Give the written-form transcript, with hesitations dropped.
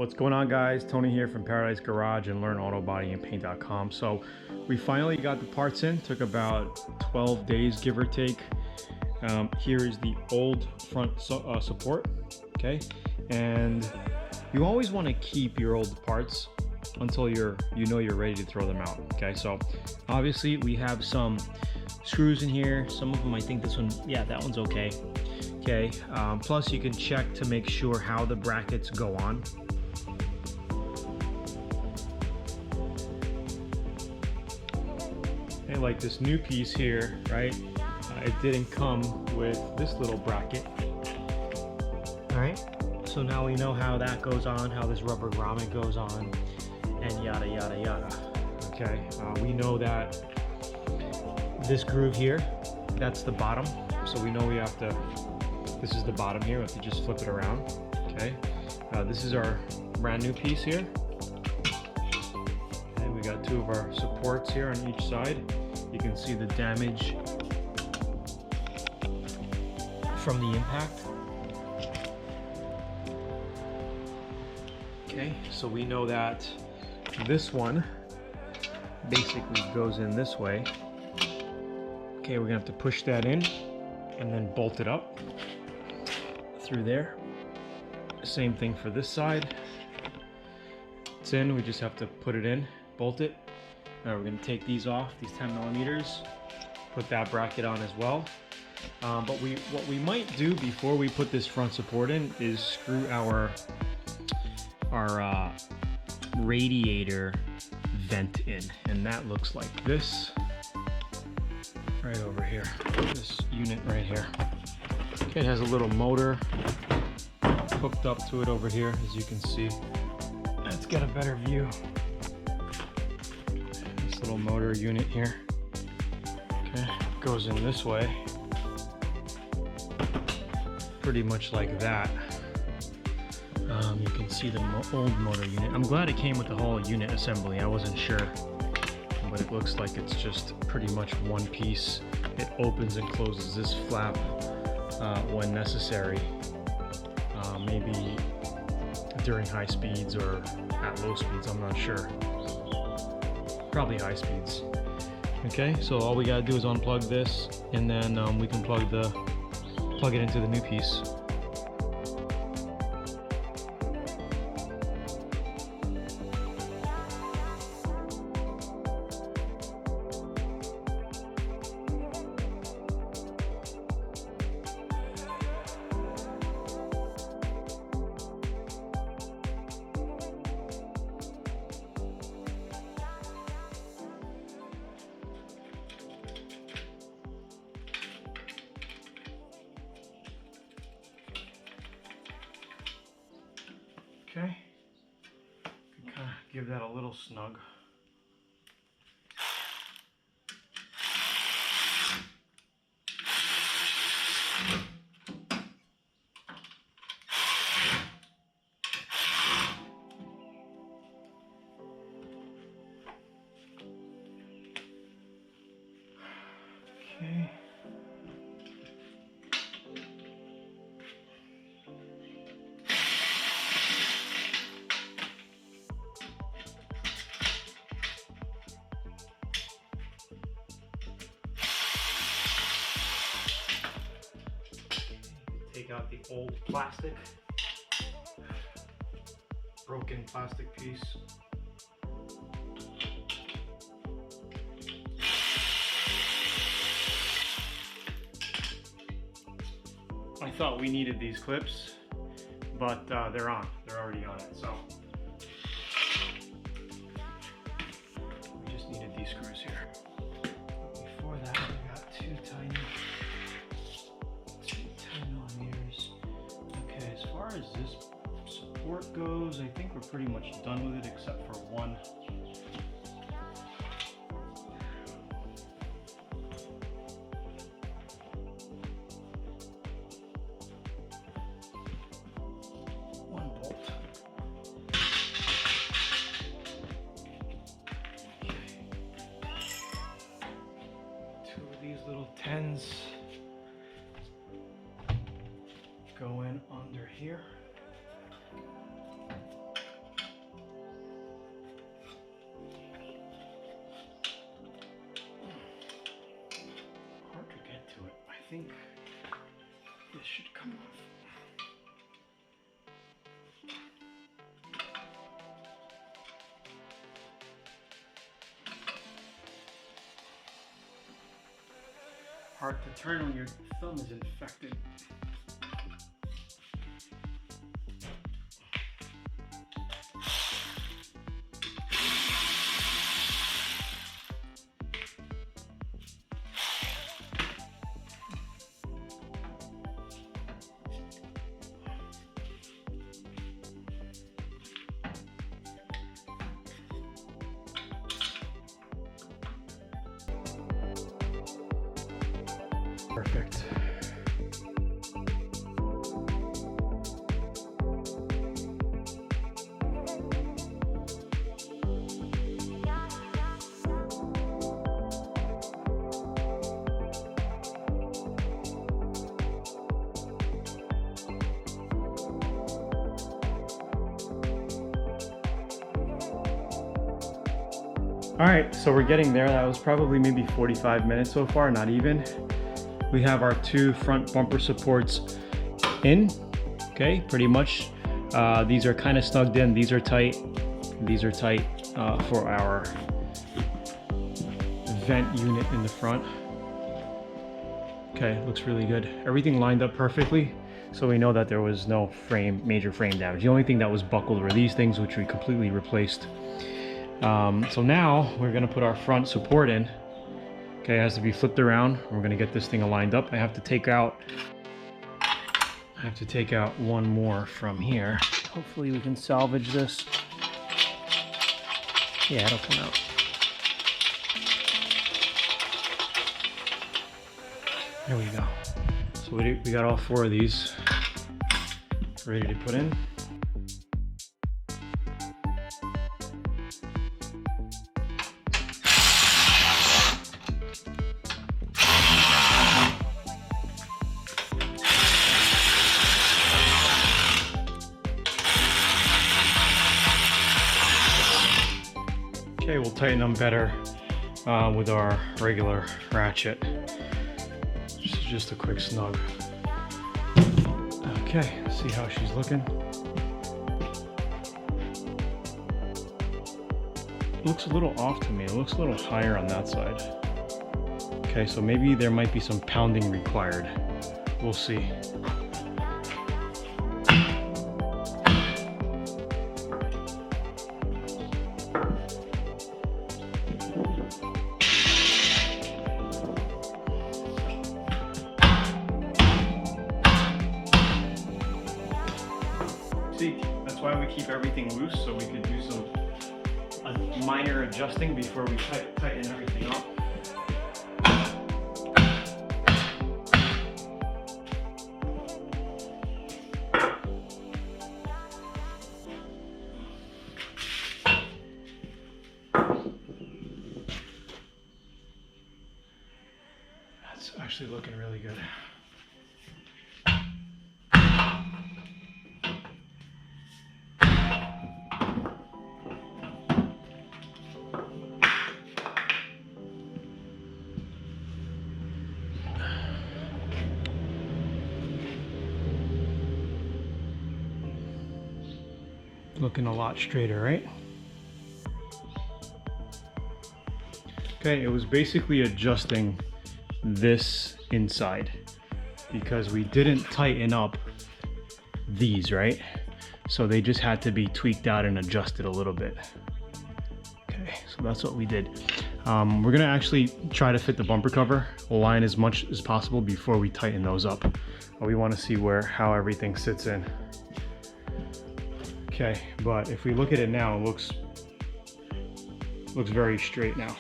What's going on, guys? Tony here from Paradise Garage and LearnAutoBodyAndPaint.com. So we finally got the parts in. Took about 12 days, give or take. Here is the old front support, okay? And you always want to keep your old parts until you're ready to throw them out, okay? So obviously we have some screws in here. Some of them, I think this one, yeah, that one's okay. Okay, plus you can check to make sure how the brackets go on. And like this new piece here, right? It didn't come with this little bracket. All right, so now we know how that goes on, how this rubber grommet goes on, and yada, yada, yada. Okay, we know that this groove here, that's the bottom. So we know we have to, this is the bottom here, we have to just flip it around, okay? This is our brand new piece here. And we got two of our supports here on each side. You can see the damage from the impact. Okay, so we know that this one basically goes in this way. Okay, we're gonna have to push that in and then bolt it up through there. Same thing for this side. It's in, we just have to put it in, bolt it. Now we're gonna take these off, these 10 millimeters, put that bracket on as well. But what we might do before we put this front support in is screw our radiator vent in, and that looks like this right over here, this unit right here. Okay, it has a little motor hooked up to it over here, as you can see. Let's get a better view. This little motor unit here, okay, goes in this way, pretty much like that. You can see the old motor unit. I'm glad it came with the whole unit assembly. I wasn't sure, but it looks like it's just pretty much one piece. It opens and closes this flap when necessary, maybe during high speeds or at low speeds, I'm not sure. Probably high speeds. Okay, so all we gotta do is unplug this, and then we can plug it into the new piece. Okay, kind of give that a little snug. Okay. Take out the old plastic, broken plastic piece. I thought we needed these clips, but they're already on it, so we just needed these screws here. Before that, we got two tiny millimeters. Okay, as far as this support goes, I think we're pretty much done with it except for one. One bolt. Okay. Two of these little 10s go in under here. think this should come off. Hard to turn when your thumb is infected. Perfect. All right, so we're getting there. That was probably maybe 45 minutes so far, not even. We have our two front bumper supports in, okay, pretty much. These are kind of snugged in, these are tight for our vent unit in the front. Okay, looks really good. Everything lined up perfectly, so we know that there was no major frame damage. The only thing that was buckled were these things, which we completely replaced. So now we're gonna put our front support in. Okay, it has to be flipped around. We're gonna get this thing lined up. I have to take out one more from here. Hopefully we can salvage this. Yeah, it'll come out. There we go. So we got all four of these ready to put in. Okay, we'll tighten them better with our regular ratchet. Just a quick snug. Okay, see how she's looking. Looks a little off to me. It looks a little higher on that side. Okay, so maybe there might be some pounding required. We'll see. See, that's why we keep everything loose, so we can do some minor adjusting before we tighten everything up. That's actually looking really good. Looking a lot straighter, right? Okay, it was basically adjusting this inside because we didn't tighten up these, right? So they just had to be tweaked out and adjusted a little bit. Okay, so that's what we did. We're gonna actually try to fit the bumper cover line as much as possible before we tighten those up. We want to see how everything sits in. Okay, but if we look at it now, it looks very straight now.